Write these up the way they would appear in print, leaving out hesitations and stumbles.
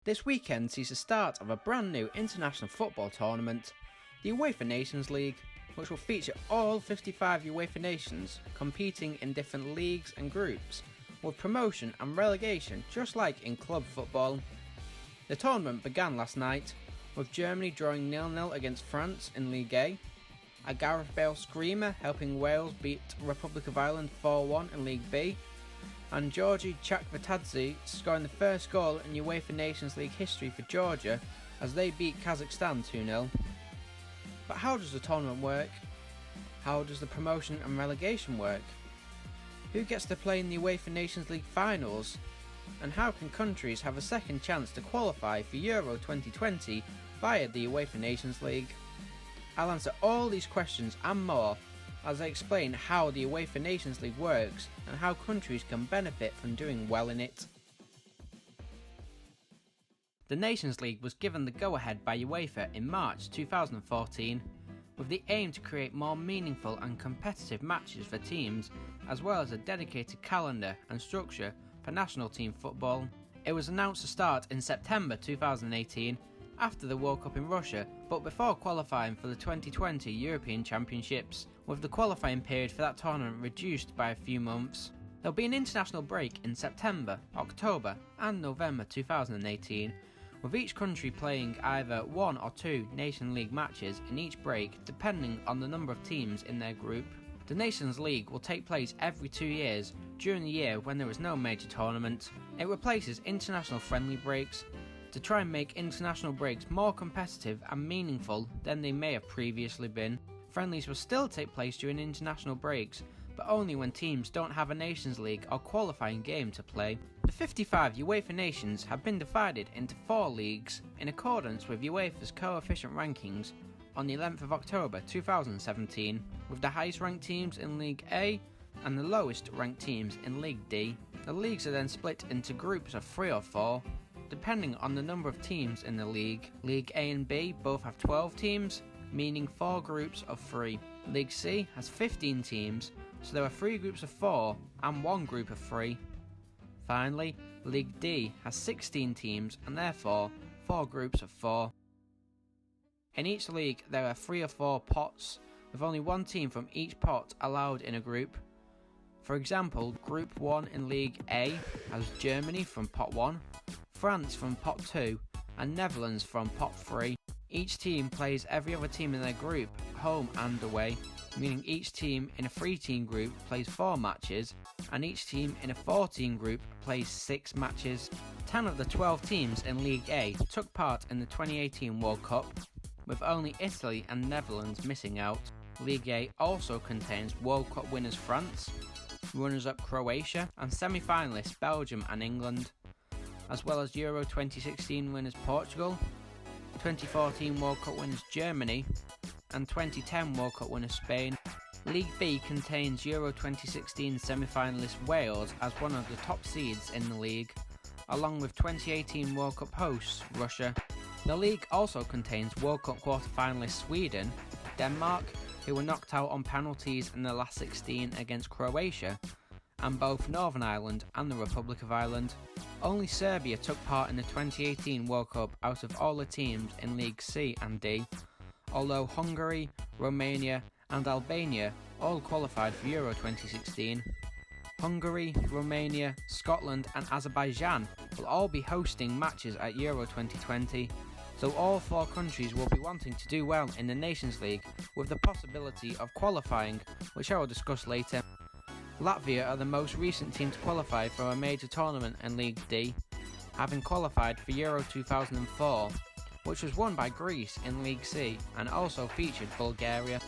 This weekend sees the start of a brand new international football tournament, the UEFA Nations League, which will feature all 55 UEFA nations competing in different leagues and groups, with promotion and relegation just like in club football. The tournament began last night, with Germany drawing 0-0 against France in League A, a Gareth Bale screamer helping Wales beat Republic of Ireland 4-1 in League B, and Georgi Chakvetadze scoring the first goal in UEFA Nations League history for Georgia as they beat Kazakhstan 2-0. But how does the tournament work? How does the promotion and relegation work? Who gets to play in the UEFA Nations League Finals? And how can countries have a second chance to qualify for Euro 2020 via the UEFA Nations League? I'll answer all these questions and more as I explain how the UEFA Nations League works and how countries can benefit from doing well in it. The Nations League was given the go-ahead by UEFA in March 2014, with the aim to create more meaningful and competitive matches for teams, as well as a dedicated calendar and structure for national team football. It was announced to start in September 2018 after the World Cup in Russia, but before qualifying for the 2020 European Championships, with the qualifying period for that tournament reduced by a few months. There'll be an international break in September, October and November 2018, with each country playing either 1 or 2 Nation League matches in each break depending on the number of teams in their group. The Nations League will take place every 2 years during the year when there is no major tournament. It replaces international friendly breaks to try and make international breaks more competitive and meaningful than they may have previously been. Friendlies will still take place during international breaks, but only when teams don't have a Nations League or qualifying game to play. The 55 UEFA nations have been divided into 4 leagues in accordance with UEFA's coefficient rankings on the 11th of October 2017, with the highest ranked teams in League A and the lowest ranked teams in League D. The leagues are then split into groups of 3 or 4, depending on the number of teams in the league. League A and B both have 12 teams, meaning 4 groups of 3. League C has 15 teams, so there are 3 groups of 4 and 1 group of 3. Finally, League D has 16 teams and therefore 4 groups of 4. In each league there are 3 or 4 pots, with only 1 team from each pot allowed in a group. For example, Group 1 in League A has Germany from pot 1, France from pot 2 and Netherlands from pot 3. Each team plays every other team in their group, home and away, meaning each team in a 3-team group plays 4 matches, and each team in a 4-team group plays 6 matches. 10 of the 12 teams in League A took part in the 2018 World Cup, with only Italy and Netherlands missing out. League A also contains World Cup winners France, runners-up Croatia, and semi-finalists Belgium and England, as well as Euro 2016 winners Portugal, 2014 World Cup winners Germany, and 2010 World Cup winners Spain. League B contains Euro 2016 semi-finalist Wales as one of the top seeds in the league, along with 2018 World Cup hosts Russia. The league also contains World Cup quarter-finalists Sweden, Denmark, who were knocked out on penalties in the last 16 against Croatia, and both Northern Ireland and the Republic of Ireland. Only Serbia took part in the 2018 World Cup out of all the teams in League C and D, although Hungary, Romania and Albania all qualified for Euro 2016. Hungary, Romania, Scotland and Azerbaijan will all be hosting matches at Euro 2020, so all 4 countries will be wanting to do well in the Nations League with the possibility of qualifying, which I will discuss later. Latvia are the most recent team to qualify for a major tournament in League D, having qualified for Euro 2004, which was won by Greece in League C and also featured Bulgaria.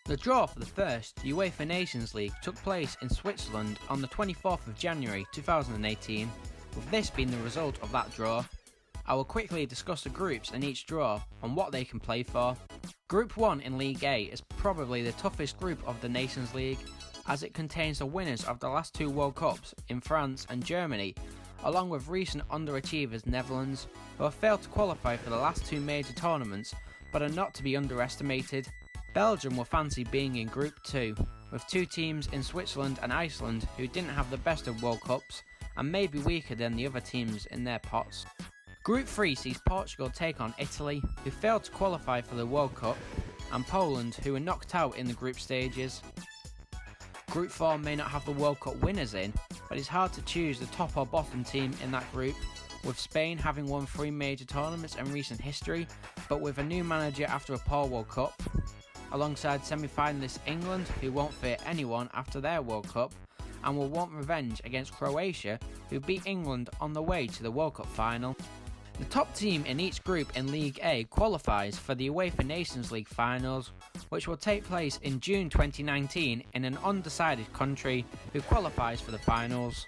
The draw for the first UEFA Nations League took place in Switzerland on the 24th of January 2018, with this being the result of that draw. I will quickly discuss the groups in each draw and what they can play for. Group 1 in League A is probably the toughest group of the Nations League, as it contains the winners of the last 2 World Cups in France and Germany, along with recent underachievers Netherlands, who have failed to qualify for the last 2 major tournaments but are not to be underestimated. Belgium will fancy being in Group 2, with 2 teams in Switzerland and Iceland who didn't have the best of World Cups and may be weaker than the other teams in their pots. Group 3 sees Portugal take on Italy, who failed to qualify for the World Cup, and Poland, who were knocked out in the group stages. Group 4 may not have the World Cup winners in, but it's hard to choose the top or bottom team in that group, with Spain having won 3 major tournaments in recent history, but with a new manager after a poor World Cup, alongside semi-finalist England, who won't fear anyone after their World Cup, and will want revenge against Croatia, who beat England on the way to the World Cup final. The top team in each group in League A qualifies for the UEFA Nations League Finals, which will take place in June 2019 in an undecided country who qualifies for the finals.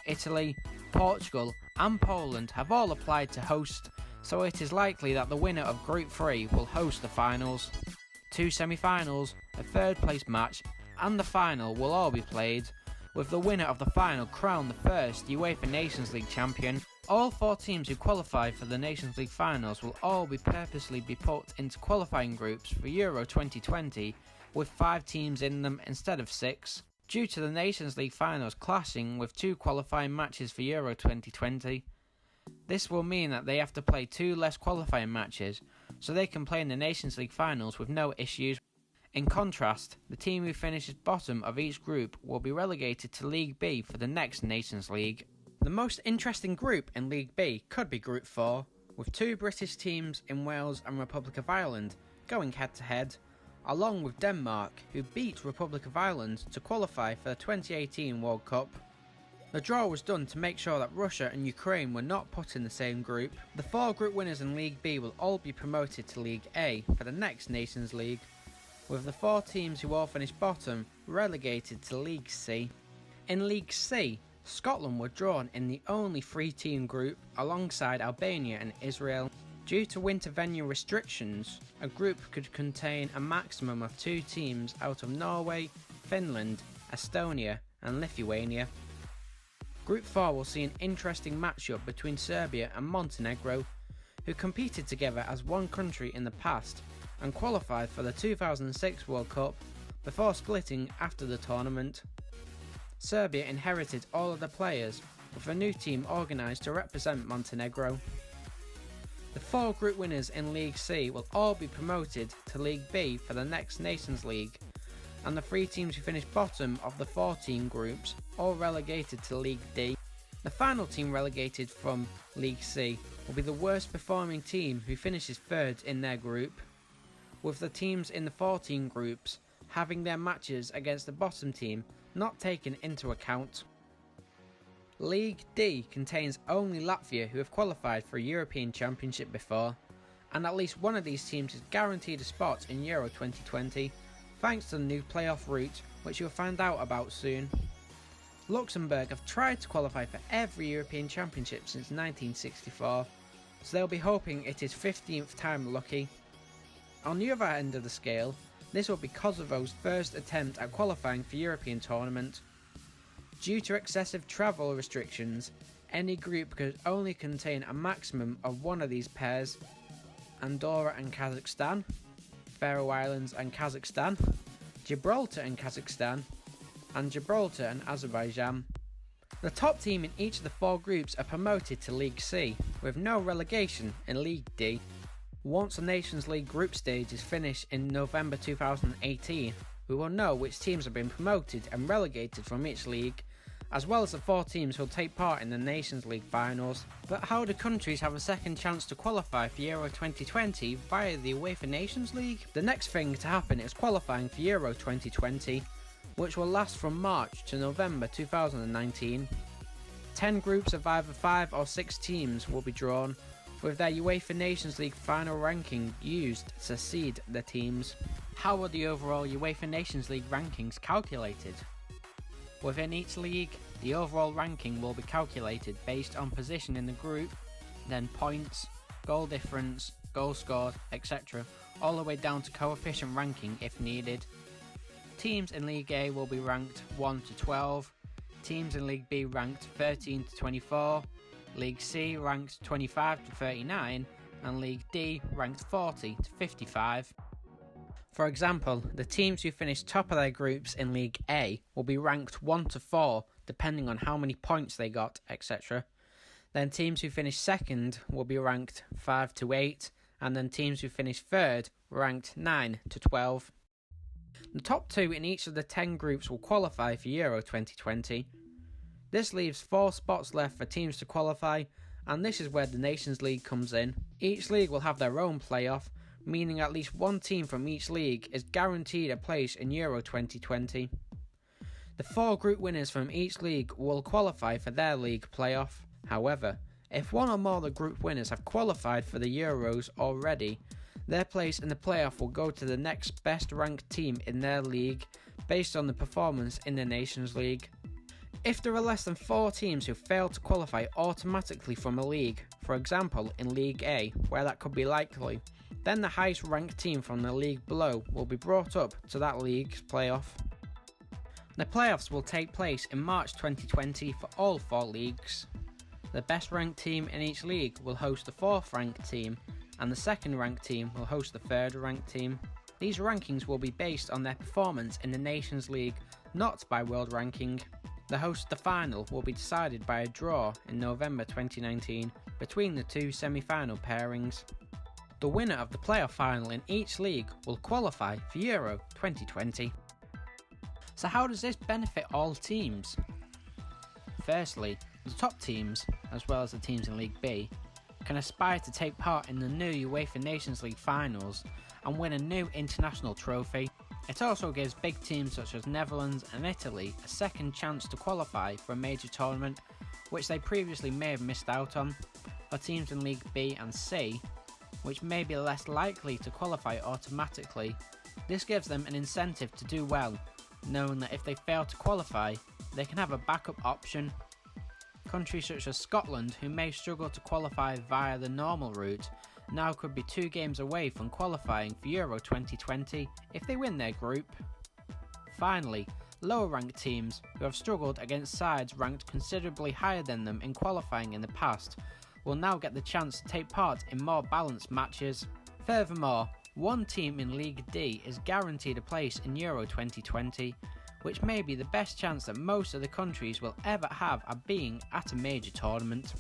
Italy, Portugal and Poland have all applied to host, so it is likely that the winner of Group 3 will host the finals. 2 semi-finals, a third place match and the final will all be played, with the winner of the final crowned the first UEFA Nations League champion. All 4 teams who qualify for the Nations League Finals will all purposely be put into qualifying groups for Euro 2020, with 5 teams in them instead of 6, due to the Nations League Finals clashing with 2 qualifying matches for Euro 2020. This will mean that they have to play 2 less qualifying matches, so they can play in the Nations League Finals with no issues. In contrast, the team who finishes bottom of each group will be relegated to League B for the next Nations League. The most interesting group in League B could be Group 4, with 2 British teams in Wales and Republic of Ireland going head to head, along with Denmark, who beat Republic of Ireland to qualify for the 2018 World Cup. The draw was done to make sure that Russia and Ukraine were not put in the same group. The 4 group winners in League B will all be promoted to League A for the next Nations League, with the 4 teams who all finished bottom relegated to League C. In League C, Scotland were drawn in the only 3-team group alongside Albania and Israel. Due to winter venue restrictions, a group could contain a maximum of 2 teams out of Norway, Finland, Estonia and Lithuania. Group 4 will see an interesting matchup between Serbia and Montenegro, who competed together as one country in the past and qualified for the 2006 World Cup before splitting after the tournament. Serbia inherited all of the players, with a new team organised to represent Montenegro. The 4 group winners in League C will all be promoted to League B for the next Nations League, and the 3 teams who finish bottom of the 4-team groups all relegated to League D. The final team relegated from League C will be the worst performing team who finishes 3rd in their group, with the teams in the 4-team groups having their matches against the bottom team not taken into account. League D contains only Latvia, who have qualified for a European Championship before, and at least one of these teams is guaranteed a spot in Euro 2020, thanks to the new playoff route, which you'll find out about soon. Luxembourg have tried to qualify for every European Championship since 1964, so they'll be hoping it is 15th time lucky. On the other end of the scale, this will be Kosovo's first attempt at qualifying for European tournament. Due to excessive travel restrictions, any group could only contain a maximum of one of these pairs: Andorra and Kazakhstan, Faroe Islands and Kazakhstan, Gibraltar and Kazakhstan, and Gibraltar and Azerbaijan. The top team in each of the 4 groups are promoted to League C, with no relegation in League D. Once the Nations League group stage is finished in November 2018, we will know which teams have been promoted and relegated from each league, as well as the 4 teams who will take part in the Nations League Finals. But how do countries have a second chance to qualify for Euro 2020 via the UEFA Nations League? The next thing to happen is qualifying for Euro 2020, which will last from March to November 2019. 10 groups of either 5 or 6 teams will be drawn, with their UEFA Nations League final ranking used to seed the teams. How are the overall UEFA Nations League rankings calculated? Within each league, the overall ranking will be calculated based on position in the group, then points, goal difference, goal scored, etc., all the way down to coefficient ranking if needed. Teams in League A will be ranked 1 to 12, teams in League B ranked 13 to 24, League C ranked 25 to 39, and League D ranked 40 to 55. For example, the teams who finish top of their groups in League A will be ranked 1 to 4, depending on how many points they got, etc. Then teams who finish second will be ranked 5 to 8, and then teams who finish third ranked 9 to 12. The top 2 in each of the 10 groups will qualify for Euro 2020. This leaves 4 spots left for teams to qualify, and this is where the Nations League comes in. Each league will have their own playoff, meaning at least one team from each league is guaranteed a place in Euro 2020. The 4 group winners from each league will qualify for their league playoff. However, if one or more of the group winners have qualified for the Euros already, their place in the playoff will go to the next best ranked team in their league based on the performance in the Nations League. If there are less than 4 teams who fail to qualify automatically from a league, for example in League A, where that could be likely, then the highest ranked team from the league below will be brought up to that league's playoff. The playoffs will take place in March 2020 for all 4 leagues. The best ranked team in each league will host the 4th ranked team, and the 2nd ranked team will host the 3rd ranked team. These rankings will be based on their performance in the Nations League, not by world ranking. The host of the final will be decided by a draw in November 2019 between the 2 semi-final pairings. The winner of the playoff final in each league will qualify for Euro 2020. So how does this benefit all teams? Firstly, the top teams, as well as the teams in League B, can aspire to take part in the new UEFA Nations League Finals and win a new international trophy. It also gives big teams such as Netherlands and Italy a second chance to qualify for a major tournament, which they previously may have missed out on. For teams in League B and C, which may be less likely to qualify automatically, this gives them an incentive to do well, knowing that if they fail to qualify, they can have a backup option. Countries such as Scotland, who may struggle to qualify via the normal route, now could be 2 games away from qualifying for Euro 2020 if they win their group. Finally, lower ranked teams who have struggled against sides ranked considerably higher than them in qualifying in the past will now get the chance to take part in more balanced matches. Furthermore, one team in League D is guaranteed a place in Euro 2020, which may be the best chance that most of the countries will ever have of being at a major tournament.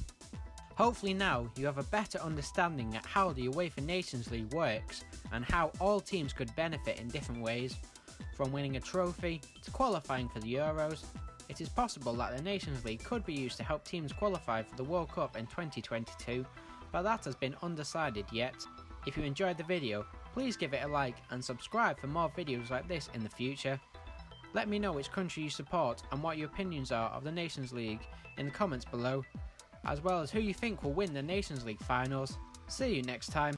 Hopefully now you have a better understanding at how the UEFA Nations League works and how all teams could benefit in different ways. From winning a trophy to qualifying for the Euros, it is possible that the Nations League could be used to help teams qualify for the World Cup in 2022, but that has been undecided yet. If you enjoyed the video, please give it a like and subscribe for more videos like this in the future. Let me know which country you support and what your opinions are of the Nations League in the comments below, as well as who you think will win the Nations League Finals. See you next time.